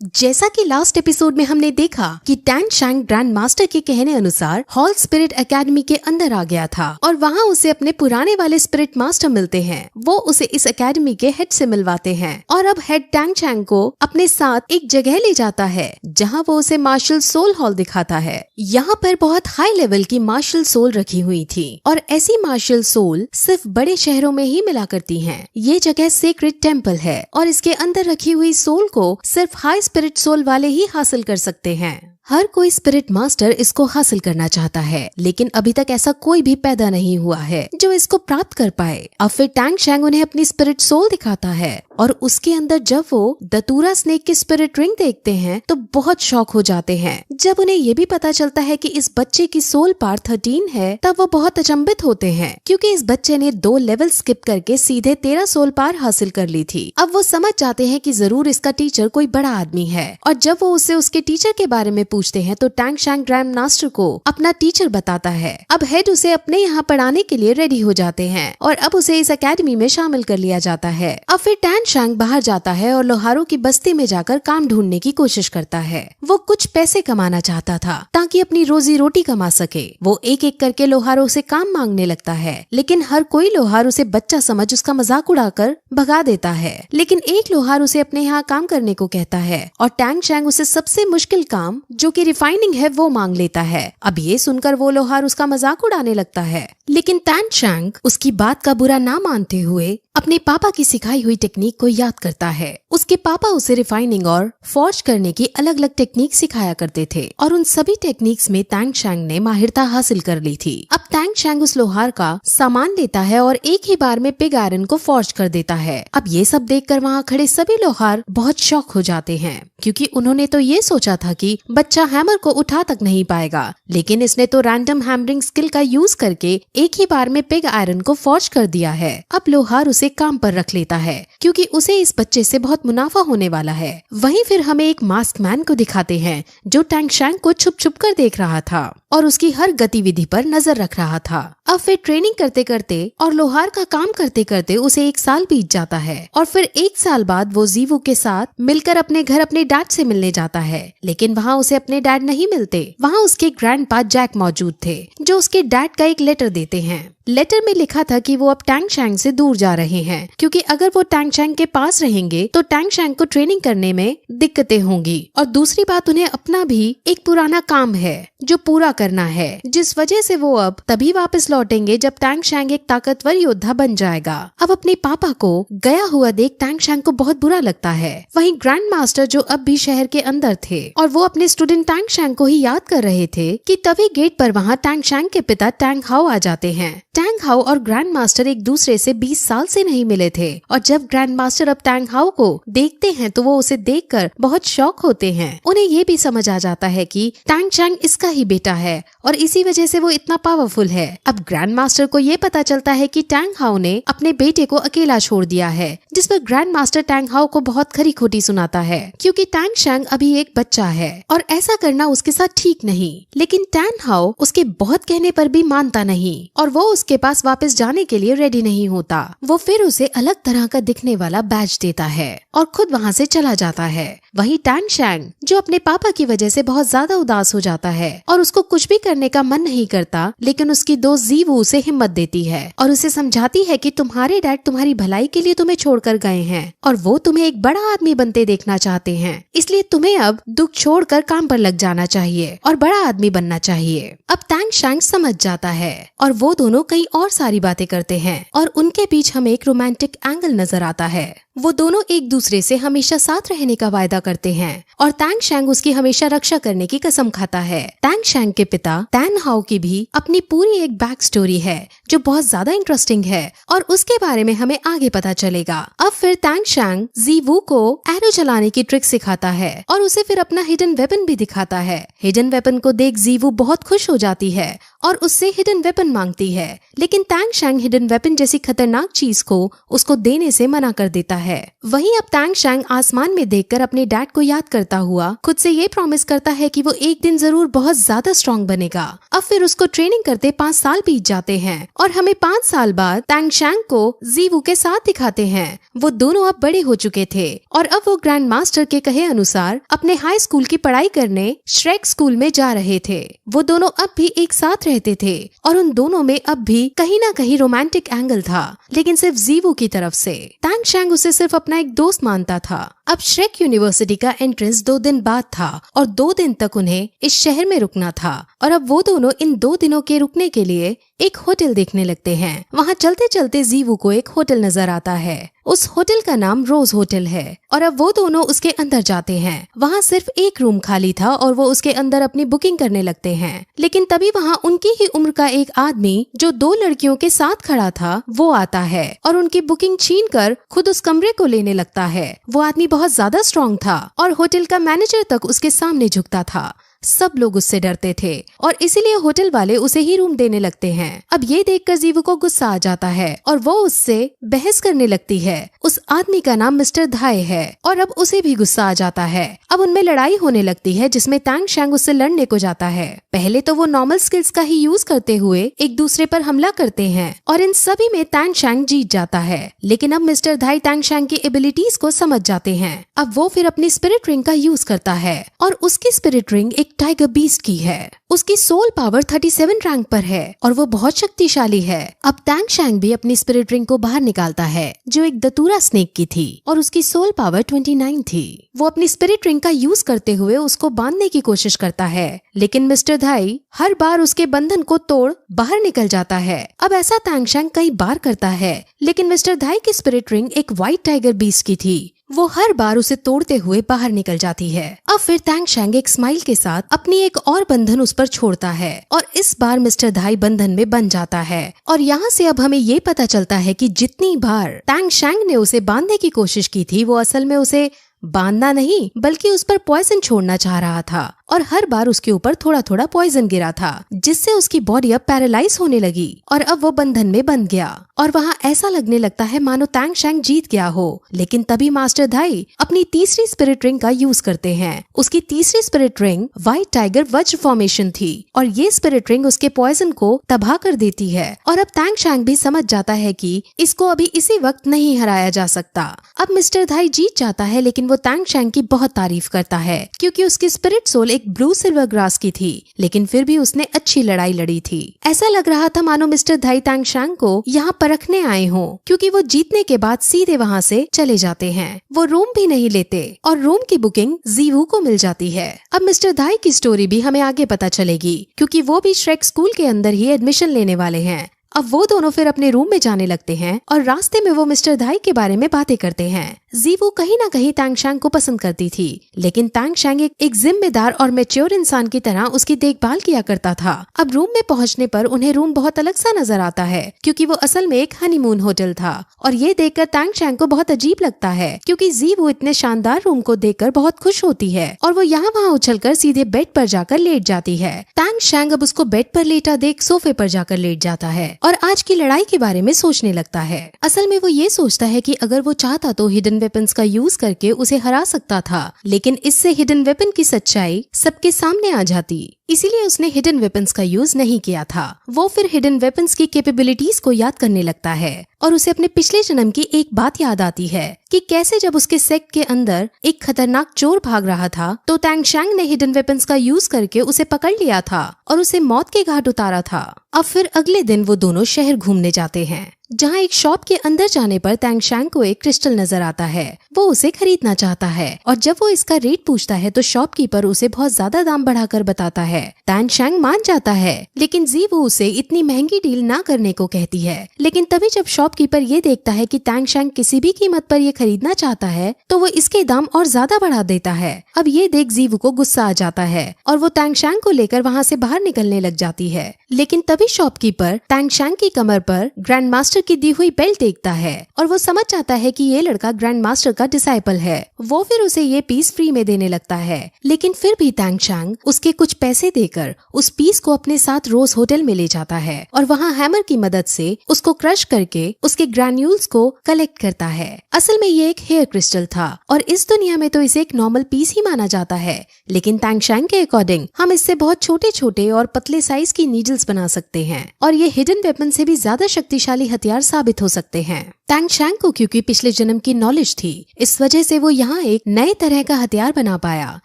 जैसा कि last episode में हमने देखा कि टैंग शैंग ग्रैंड मास्टर के कहने अनुसार हॉल स्पिरिट एकेडमी के अंदर आ गया था और वहाँ उसे अपने पुराने वाले स्पिरिट मास्टर मिलते हैं। वो उसे इस एकेडमी के हेड से मिलवाते हैं और अब हेड टैंग शैंग को अपने साथ एक जगह ले जाता है जहाँ वो उसे मार्शल सोल हॉल दिखाता है। यहाँ पर बहुत हाई लेवल की मार्शल सोल रखी हुई थी और ऐसी मार्शल सोल सिर्फ बड़े शहरों में ही मिला करती हैं। ये जगह सेक्रेड टेम्पल है और इसके अंदर रखी हुई सोल को सिर्फ हाई स्पिरिट सोल वाले ही हासिल कर सकते हैं। हर कोई स्पिरिट मास्टर इसको हासिल करना चाहता है, लेकिन अभी तक ऐसा कोई भी पैदा नहीं हुआ है जो इसको प्राप्त कर पाए। अब फिर टैंग शैंग उन्हें अपनी स्पिरिट सोल दिखाता है और उसके अंदर जब वो दतूरा स्नेक की स्पिरिट रिंग देखते हैं तो बहुत शॉक हो जाते हैं। जब उन्हें ये भी पता चलता है कि इस बच्चे की सोल पार 13 है तब वो बहुत अचंभित होते हैं, क्योंकि इस बच्चे ने 2 लेवल स्किप करके सीधे 13 सोल पार हासिल कर ली थी। अब वो समझ जाते हैं कि जरूर इसका टीचर कोई बड़ा आदमी है और जब वो उसे उसके टीचर के बारे में पूछते हैं तो टैंग शैंग ग्रैंड मास्टर को अपना टीचर बताता है। अब हेड उसे अपने यहाँ पढ़ाने के लिए रेडी हो जाते हैं और अब उसे इस एकेडमी में शामिल कर लिया जाता है। अब फिर टैंग शैंग बाहर जाता है और लोहारों की बस्ती में जाकर काम ढूंढने की कोशिश करता है। वो कुछ पैसे कमाना चाहता था ताकि अपनी रोजी रोटी कमा सके। वो एक एक करके लोहारों से काम मांगने लगता है, लेकिन हर कोई लोहार उसे बच्चा समझ उसका मजाक उड़ाकर भगा देता है। लेकिन एक लोहार उसे अपने यहाँ काम करने को कहता है और टैंग शैंग उसे सबसे मुश्किल काम जो कि रिफाइनिंग है वो मांग लेता है। अब ये सुनकर वो लोहार उसका मजाक उड़ाने लगता है, लेकिन टैंग शैंग उसकी बात का बुरा ना मानते हुए अपने पापा की सिखाई हुई टेक्निक को याद करता है। उसके पापा उसे रिफाइनिंग और फॉर्ज करने की अलग अलग टेक्निक सिखाया करते थे और उन सभी टेक्निक्स में टैंग शैंग ने माहिरता हासिल कर ली थी। अब टैंग शैंग उस लोहार का सामान लेता है और एक ही बार में पिग आयरन को फॉर्ज कर देता है। अब ये सब देखकर वहाँ खड़े सभी लोहार बहुत शॉक हो जाते हैं, क्योंकि उन्होंने तो ये सोचा था कि बच्चा हैमर को उठा तक नहीं पाएगा, लेकिन इसने तो रैंडम हैमरिंग स्किल का यूज करके एक ही बार में पिग आयरन को फॉर्ज कर दिया है। अब लोहार उसे काम पर रख लेता है क्योंकि उसे इस बच्चे से बहुत मुनाफा होने वाला है। वहीं फिर हमें एक मास्क मैन को दिखाते हैं जो टैंग शैंग को छुप छुप कर देख रहा था और उसकी हर गतिविधि पर नजर रख रहा था। अब फिर ट्रेनिंग करते करते और लोहार का काम करते करते उसे 1 साल बीत जाता है और फिर 1 साल बाद वो जीवू के साथ मिलकर अपने घर अपने डैड से मिलने जाता है, लेकिन वहाँ उसे अपने डैड नहीं मिलते। वहाँ उसके ग्रैंडपा जैक मौजूद थे जो उसके डैड का एक लेटर देते हैं। लेटर में लिखा था कि वो अब टैंग शैंग से दूर जा रहे हैं, क्योंकि अगर वो टैंग शैंग के पास रहेंगे तो टैंग शैंग को ट्रेनिंग करने में दिक्कतें होंगी और दूसरी बात उन्हें अपना भी एक पुराना काम है जो पूरा करना है, जिस वजह से वो अब तभी वापस लौटेंगे जब टैंग शैंग एक ताकतवर योद्धा बन जाएगा। अब अपने पापा को गया हुआ देख टैंग शैंग को बहुत बुरा लगता है। वहीं ग्रैंड मास्टर जो अब भी शहर के अंदर थे और वो अपने स्टूडेंट टैंग शैंग को ही याद कर रहे थे कि तभी गेट पर वहाँ टैंग शैंग के पिता टैंग हाओ आ जाते हैं। टैंग हाओ और ग्रैंड मास्टर एक दूसरे से 20 साल से नहीं मिले थे और जब ग्रैंड मास्टर अब टैंग हाओ को देखते हैं तो वो उसे देखकर बहुत शॉक होते हैं। उन्हें ये भी समझ आ जाता है कि टैंग शैंग इसका ही बेटा है और इसी वजह से वो इतना पावरफुल है। अब ग्रैंड मास्टर को ये पता चलता है कि टैंग हाओ ने अपने बेटे को अकेला छोड़ दिया है, जिस पर ग्रैंड मास्टर टैंग हाओ को बहुत खरी खोटी सुनाता है, क्योंकि टैंग शैंग अभी एक बच्चा है और ऐसा करना उसके साथ ठीक नहीं। लेकिन टैंग हाओ उसके बहुत कहने पर भी मानता नहीं और वो उसके पास वापस जाने के लिए रेडी नहीं होता। वो फिर उसे अलग तरह का दिखने वाला बैज देता है और खुद वहाँ से चला जाता है। वहीं टैंग शैंग जो अपने पापा की वजह से बहुत ज्यादा उदास हो जाता है और उसको कुछ भी करने का मन नहीं करता, लेकिन उसकी दोस्त जीवू उसे हिम्मत देती है और उसे समझाती है कि तुम्हारे डैड तुम्हारी भलाई के लिए तुम्हें छोड़कर गए हैं और वो तुम्हें एक बड़ा आदमी बनते देखना चाहते हैं, इसलिए तुम्हें अब दुख छोड़कर काम पर लग जाना चाहिए और बड़ा आदमी बनना चाहिए। अब टैंग शैंग समझ जाता है और वो दोनों कई और सारी बातें करते हैं और उनके बीच हमें एक रोमांटिक एंगल नजर आता है। वो दोनों एक दूसरे से हमेशा साथ रहने का वायदा करते हैं और टैंग शैंग उसकी हमेशा रक्षा करने की कसम खाता है। टैंग शैंग के पिता टैन हाओ की भी अपनी पूरी एक बैक स्टोरी है जो बहुत ज्यादा इंटरेस्टिंग है और उसके बारे में हमें आगे पता चलेगा। अब फिर टैंग शैंग जीवू को एरो चलाने की ट्रिक सिखाता है और उसे फिर अपना हिडन वेपन भी दिखाता है। हिडन वेपन को देख जीवू बहुत खुश हो जाती है और उससे हिडन वेपन मांगती है, लेकिन टैंग शैंग हिडन वेपन जैसी खतरनाक चीज को उसको देने से मना कर देता है। है। वहीं अब टैंग शैंग आसमान में देखकर अपने डैड को याद करता हुआ खुद से ये प्रॉमिस करता है कि वो एक दिन जरूर बहुत ज्यादा स्ट्रॉन्ग बनेगा। अब फिर उसको ट्रेनिंग करते 5 साल बीत जाते हैं और हमें 5 साल बाद टैंग शैंग को जीवू के साथ दिखाते हैं। वो दोनों अब बड़े हो चुके थे और अब वो ग्रैंड मास्टर के कहे अनुसार अपने हाई स्कूल की पढ़ाई करने श्रेक स्कूल में जा रहे थे। वो दोनों अब भी एक साथ रहते थे और उन दोनों में अब भी कहीं ना कहीं रोमांटिक एंगल था, लेकिन सिर्फ जीवू की तरफ से। टैंग शैंग उसे सिर्फ अपना एक दोस्त मानता था। अब श्रेक यूनिवर्सिटी का एंट्रेंस 2 दिन बाद था और 2 दिन तक उन्हें इस शहर में रुकना था और अब वो दोनों इन 2 दिनों के रुकने के लिए एक होटल देखने लगते हैं। वहाँ चलते चलते जीवू को एक होटल नजर आता है। उस होटल का नाम रोज होटल है और अब वो दोनों उसके अंदर जाते हैं। वहाँ सिर्फ एक रूम खाली था और वो उसके अंदर अपनी बुकिंग करने लगते हैं, लेकिन तभी वहाँ उनकी ही उम्र का एक आदमी जो 2 लड़कियों के साथ खड़ा था वो आता है और उनकी बुकिंग छीनकर खुद उस कमरे को लेने लगता है। वो आदमी बहुत ज्यादा स्ट्रॉन्ग था और होटल का मैनेजर तक उसके सामने झुकता था। सब लोग उससे डरते थे और इसीलिए होटल वाले उसे ही रूम देने लगते हैं। अब ये देखकर जीवू को गुस्सा आ जाता है और वो उससे बहस करने लगती है। उस आदमी का नाम मिस्टर धाय है और अब उसे भी गुस्सा आ जाता है। अब उनमें लड़ाई होने लगती है जिसमें टैंग शैंग उससे लड़ने को जाता है। पहले तो वो नॉर्मल स्किल्स का ही यूज करते हुए एक दूसरे पर हमला करते हैं और इन सभी में टैंग शैंग जीत जाता है, लेकिन अब मिस्टर धाय टैंग शैंग की एबिलिटीज को समझ जाते हैं। अब वो फिर अपनी स्पिरिट रिंग का यूज करता है और उसकी स्पिरिट रिंग एक टाइगर बीस्ट की है। उसकी सोल पावर 37 रैंक पर है और वो बहुत शक्तिशाली है। अब टैंग शैंग भी अपनी स्पिरिट रिंग को बाहर निकालता है जो एक दतूरा स्नेक की थी और उसकी सोल पावर 29 थी। वो अपनी स्पिरिट रिंग का यूज करते हुए उसको बांधने की कोशिश करता है, लेकिन मिस्टर धाई हर बार उसके बंधन को तोड़ बाहर निकल जाता है। अब ऐसा टैंग शैंग कई बार करता है, लेकिन मिस्टर धाई की स्पिरिट रिंग एक व्हाइट टाइगर बीस्ट की थी। वो हर बार उसे तोड़ते हुए बाहर निकल जाती है। अब फिर टैंग शैंग एक स्माइल के साथ अपनी एक और बंधन उस पर छोड़ता है और इस बार मिस्टर धाई बंधन में बंध जाता है। और यहाँ से अब हमें ये पता चलता है कि जितनी बार टैंग शैंग ने उसे बांधने की कोशिश की थी वो असल में उसे बांधना नहीं बल्कि उस पर पॉइजन छोड़ना चाह रहा था और हर बार उसके ऊपर थोड़ा थोड़ा पॉइजन गिरा था जिससे उसकी बॉडी अब पैरालाइज होने लगी और अब वो बंधन में बंध गया और वहाँ ऐसा लगने लगता है मानो टैंग शैंग जीत गया हो। लेकिन तभी मास्टर धाई अपनी तीसरी स्पिरिट रिंग का यूज करते हैं। उसकी तीसरी स्पिरिट रिंग व्हाइट टाइगर वज्र फॉर्मेशन थी और ये स्पिरिट रिंग उसके पॉइजन को तबाह कर देती है और अब टैंग शैंग भी समझ जाता है कि इसको अभी इसी वक्त नहीं हराया जा सकता। अब मिस्टर धाई जीत जाता है, लेकिन वो टैंग शैंग की बहुत तारीफ करता है क्योंकि उसकी स्पिरिट सोल एक ब्लू सिल्वर ग्रास की थी, लेकिन फिर भी उसने अच्छी लड़ाई लड़ी थी। ऐसा लग रहा था मानो मिस्टर धाई टैंग शैंग को यहाँ परखने आए हों, क्योंकि वो जीतने के बाद सीधे वहाँ से चले जाते हैं। वो रूम भी नहीं लेते और रूम की बुकिंग जीवू को मिल जाती है। अब मिस्टर धाई की स्टोरी भी हमें आगे पता चलेगी क्योंकि वो भी श्रेक स्कूल के अंदर ही एडमिशन लेने वाले हैं। अब वो दोनों फिर अपने रूम में जाने लगते हैं और रास्ते में वो मिस्टर धाई के बारे में बातें करते हैं। जीवू कहीं ना कहीं टैंग शैंग को पसंद करती थी, लेकिन टैंग शैंग एक जिम्मेदार और मैच्योर इंसान की तरह उसकी देखभाल किया करता था। अब रूम में पहुंचने पर उन्हें रूम बहुत अलग सा नजर आता है क्योंकि वो असल में एक हनीमून होटल था और ये देखकर टैंग शैंग को बहुत अजीब लगता है क्योंकि जीवू इतने शानदार रूम को देखकर बहुत खुश होती है और वो यहाँ वहाँ उछलकर सीधे बेड पर जाकर लेट जाती है। टैंग शैंग अब उसको बेड पर लेटा देख सोफे पर जाकर लेट जाता है और आज की लड़ाई के बारे में सोचने लगता है। असल में वो ये सोचता है कि अगर वो चाहता तो हिडन वेपन्स का यूज करके उसे हरा सकता था, लेकिन इससे हिडन वेपन की सच्चाई सबके सामने आ जाती, इसीलिए उसने हिडन वेपन्स का यूज नहीं किया था। वो फिर हिडन वेपन्स की कैपेबिलिटीज को याद करने लगता है और उसे अपने पिछले जन्म की एक बात याद आती है कि कैसे जब उसके सेक्ट के अंदर एक खतरनाक चोर भाग रहा था तो टैंग शैंग ने हिडन वेपन्स का यूज करके उसे पकड़ लिया था और उसे मौत के घाट उतारा था। अब फिर अगले दिन वो दोनों शहर घूमने जाते हैं जहाँ एक शॉप के अंदर जाने पर टैंग शैंग को एक क्रिस्टल नजर आता है। वो उसे खरीदना चाहता है और जब वो इसका रेट पूछता है तो शॉपकीपर उसे बहुत ज्यादा दाम बढ़ाकर बताता है। टैंग शैंग मान जाता है, लेकिन जीवू उसे इतनी महंगी डील ना करने को कहती है। लेकिन तभी जब शॉपकीपर ये देखता है कि टैंग शैंग किसी भी कीमत पर ये खरीदना चाहता है तो वो इसके दाम और ज्यादा बढ़ा देता है। अब ये देख जीवू को गुस्सा आ जाता है और वो टैंग शैंग को लेकर वहाँ से बाहर निकलने लग जाती है। लेकिन तभी शॉपकीपर टैंग शैंग की कमर पर ग्रैंड मास्टर मास्टर की दी हुई बेल्ट देखता है और वो समझ जाता है कि ये लड़का ग्रैंड मास्टर का डिसाइपल है। वो फिर उसे ये पीस फ्री में देने लगता है, लेकिन फिर भी टैंग शैंग उसके कुछ पैसे देकर उस पीस को अपने साथ रोज होटल में ले जाता है और वहाँ हैमर की मदद से उसको क्रश करके उसके ग्रैन्यूल्स को कलेक्ट करता है। असल में ये एक हेयर क्रिस्टल था और इस दुनिया में तो इसे एक नॉर्मल पीस ही माना जाता है, लेकिन टैंग शैंग के अकॉर्डिंग हम इससे बहुत छोटे छोटे और पतले साइज की नीडल्स बना सकते हैं और ये हिडन वेपन से भी ज्यादा शक्तिशाली हथियार साबित हो सकते हैं। टैंग शैंग को क्योंकि पिछले जन्म की नॉलेज थी, इस वजह से वो यहाँ एक नए तरह का हथियार बना पाया।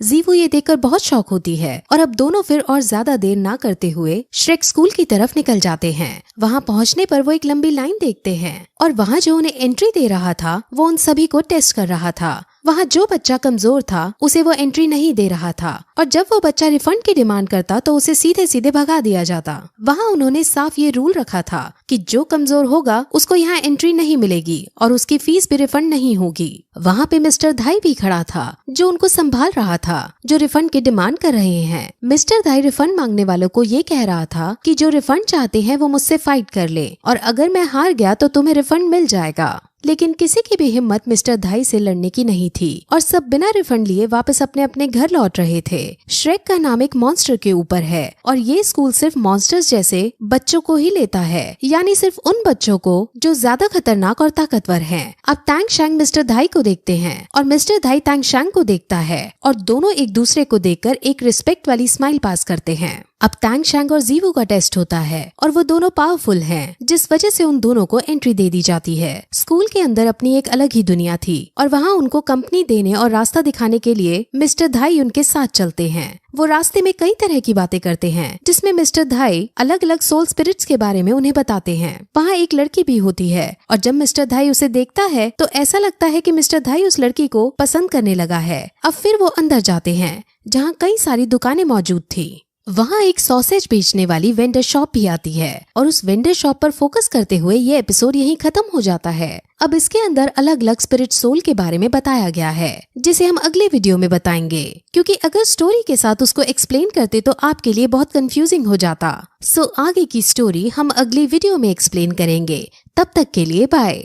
जीवू ये देखकर बहुत शौक होती है और अब दोनों फिर और ज्यादा देर ना करते हुए श्रेक स्कूल की तरफ निकल जाते हैं। वहाँ पहुँचने पर वो एक लंबी लाइन देखते हैं और वहाँ जो उन्हें एंट्री दे रहा था वो उन सभी को टेस्ट कर रहा था। वहाँ जो बच्चा कमजोर था उसे वो एंट्री नहीं दे रहा था और जब वो बच्चा रिफंड की डिमांड करता तो उसे सीधे सीधे भगा दिया जाता। वहाँ उन्होंने साफ ये रूल रखा था कि जो कमजोर होगा उसको यहाँ एंट्री नहीं मिलेगी और उसकी फीस भी रिफंड नहीं होगी। वहाँ पे मिस्टर धाई भी खड़ा था जो उनको संभाल रहा था, जो रिफंड की डिमांड कर रहे हैं। मिस्टर धाई रिफंड मांगने वालों को ये कह रहा था कि जो रिफंड चाहते हैं वो मुझसे फाइट कर ले और अगर मैं हार गया तो तुम्हें रिफंड मिल जाएगा। लेकिन किसी की भी हिम्मत मिस्टर धाई से लड़ने की नहीं थी और सब बिना रिफंड लिए वापस अपने अपने घर लौट रहे थे। श्रेक का नाम एक मॉन्स्टर के ऊपर है और ये स्कूल सिर्फ मॉन्स्टर्स जैसे बच्चों को ही लेता है, यानी सिर्फ उन बच्चों को जो ज्यादा खतरनाक और ताकतवर हैं। अब टैंग शैंग मिस्टर धाई को देखते हैं और मिस्टर धाई टैंग शैंग को देखता है और दोनों एक दूसरे को देखकर एक रिस्पेक्ट वाली स्माइल पास करते हैं। अब टैंग शैंग और जीवू का टेस्ट होता है और वो दोनों पावरफुल हैं, जिस वजह से उन दोनों को एंट्री दे दी जाती है। स्कूल के अंदर अपनी एक अलग ही दुनिया थी और वहाँ उनको कंपनी देने और रास्ता दिखाने के लिए मिस्टर धाई उनके साथ चलते हैं। वो रास्ते में कई तरह की बातें करते हैं जिसमें मिस्टर धाई अलग अलग सोल स्पिरिट्स के बारे में उन्हें बताते हैं। वहाँ एक लड़की भी होती है और जब मिस्टर धाई उसे देखता है तो ऐसा लगता है कि मिस्टर धाई उस लड़की को पसंद करने लगा है। अब फिर वो अंदर जाते हैं जहाँ कई सारी दुकानें मौजूद थी। वहाँ एक सॉसेज बेचने वाली वेंडर शॉप भी आती है और उस वेंडर शॉप पर फोकस करते हुए ये एपिसोड यहीं खत्म हो जाता है। अब इसके अंदर अलग अलग स्पिरिट सोल के बारे में बताया गया है जिसे हम अगले वीडियो में बताएंगे, क्योंकि अगर स्टोरी के साथ उसको एक्सप्लेन करते तो आपके लिए बहुत कंफ्यूजिंग हो जाता। सो आगे की स्टोरी हम अगली वीडियो में एक्सप्लेन करेंगे। तब तक के लिए बाय।